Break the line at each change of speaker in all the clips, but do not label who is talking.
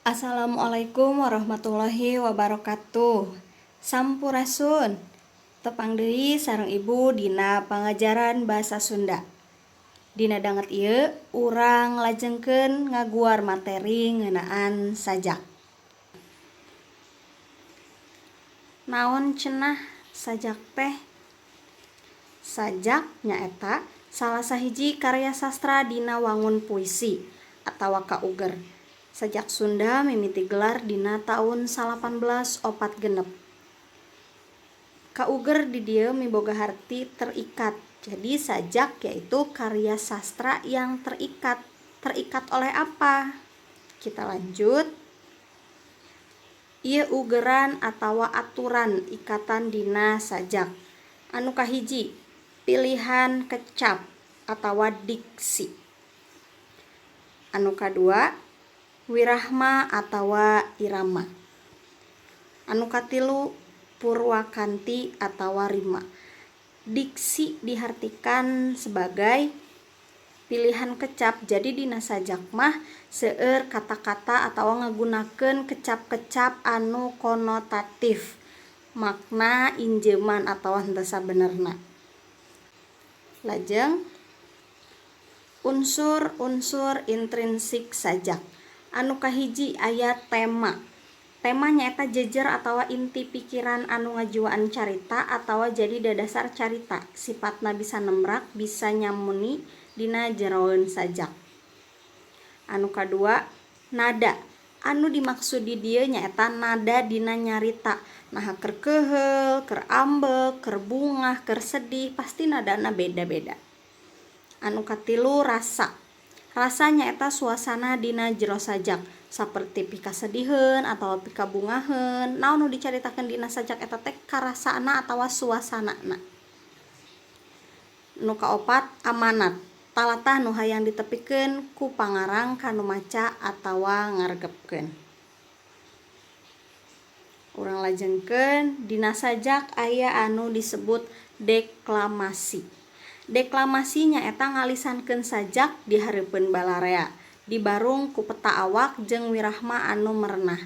Assalamualaikum warahmatullahi wabarakatuh. Sampurasun. Tepang deui sareng Ibu dina pangajaran bahasa Sunda. Dina danget ieu urang lajengkeun ngaguar materi ngeunaan sajak. Naon cenah sajak teh? Sajak nyaeta salah sahiji karya sastra dina wangun puisi atawa kauger. Sajak Sunda mimiti gelar dina taun 1846. Kauger di dieu miboga harti terikat. Jadi sajak yaitu karya sastra yang terikat. Terikat oleh apa? Kita lanjut. Ieu ugeran atawa aturan ikatan dina sajak. Anu kahiji, pilihan kecap atawa diksi. Anu kadua, wirahma atawa irama. Anu katilu, purwakanti atawa rima. Diksi dihartikan sebagai pilihan kecap. Jadi dina sajak mah seueur kata-kata atawa ngagunakeun kecap-kecap anu konotatif, makna injeuman atawa henteu sabenerna. Lajeng unsur-unsur intrinsik sajak. Anu kahiji aya tema. Tema nyaeta jejer atawa inti pikiran anu ngajuaan carita atawa jadi dadasar carita. Sifatna bisa nembrak, bisa nyamuni dina jeroeun sajak. Anu kadua nada. Anu dimaksud di dieu nyaeta nada dina nyarita. Nah keur keheul, keur ambek, keur bungah, keur sedih, pasti nadana beda-beda. Anu katilu rasa. Rasa nyaeta suasana dina jero sajak, saperti pikasediheun atawa pikabungaheun. Naon nu dicaritakeun dina sajak eta teh karasana atawa suasanana. Nu kaopat amanat. Talatah nu hayang ditepikeun ku pangarang kanu maca atawa ngaregepkeun. Urang lajengkeun dina sajak aya anu disebut deklamasi. Deklamasi nyaeta ngalisankeun sajak di hareupeun balarea, dibarung ku peta awak jeung wirahma anu merenah.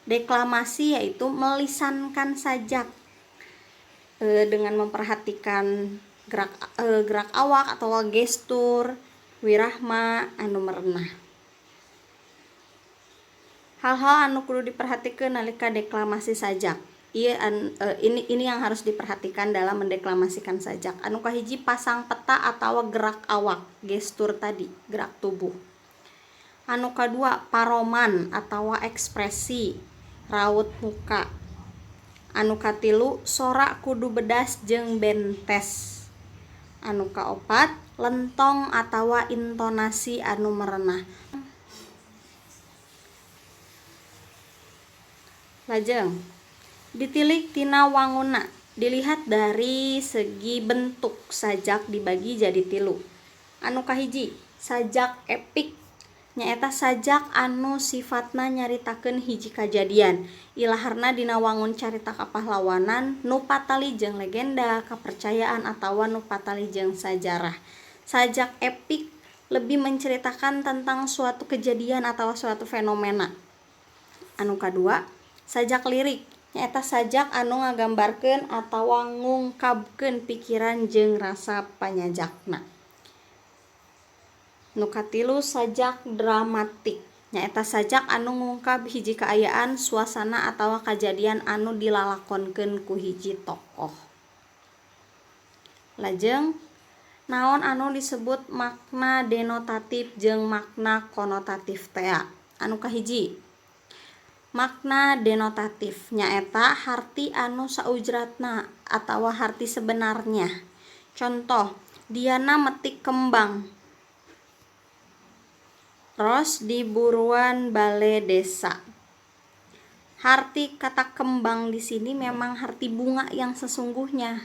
Deklamasi yaitu melisankan sajak dengan memperhatikan gerak awak atau gestur wirahma anu merenah. Hal-hal anu kudu diperhatikeun nalika deklamasi sajak. Ini yang harus diperhatikan dalam mendeklamasikan sajak. Anu kahiji pasang peta atawa gerak awak, gestur tadi, gerak tubuh. Anu kadua paroman atawa ekspresi, raut muka. Anu katilu sora kudu bedas jeung bentes. Anu kaopat lentong atawa intonasi anu merenah. Lajeng ditilik tina wangunna. Dilihat dari segi bentuk sajak dibagi jadi tilu. Anu kahiji sajak epik nyaeta sajak anu sifatna nyaritakeun hiji kajadian, ilaharna dina wangun carita kapahlawanan nu patali jeung legenda, kepercayaan atawa nu patali jeung sajarah. Sajak epik lebih menceritakan tentang suatu kejadian atau suatu fenomena. Anu kadua sajak lirik nyaeta sajak anu ngagambarkeun atawa ngungkapkeun pikiran jeung rasa panyajakna. Nu katilu sajak dramatik nyaeta sajak anu ngungkap hiji kaayaan, suasana atawa kajadian anu dilalakonkeun ku hiji tokoh. Lajeng naon anu disebut makna denotatif jeung makna konotatif tea. Anu kahiji makna denotatif nyaeta harti anu saujratna atawa harti sebenarnya. Contoh, Diana metik kembang ros di buruan bale desa. Harti kata kembang di sini memang harti bunga yang sesungguhnya,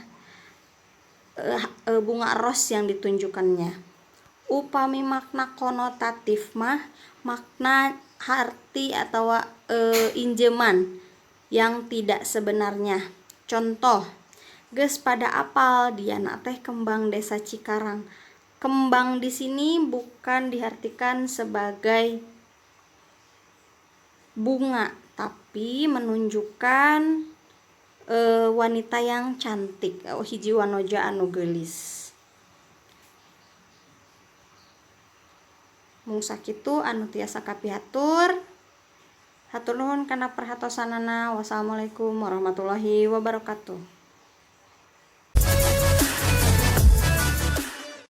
bunga ros yang ditunjukkannya. Upami makna konotatif mah makna harti atau injeman yang tidak sebenarnya. Contoh, geus pada apal Diana teh kembang desa Cikarang. Kembang di sini bukan diartikan sebagai bunga, tapi menunjukkan wanita yang cantik. Hiji wanoja anu geulis. Mung sakitu anu tiasa kapihatur. Hatur nuhun kana perhatosanana. Wassalamualaikum warahmatullahi wabarakatuh.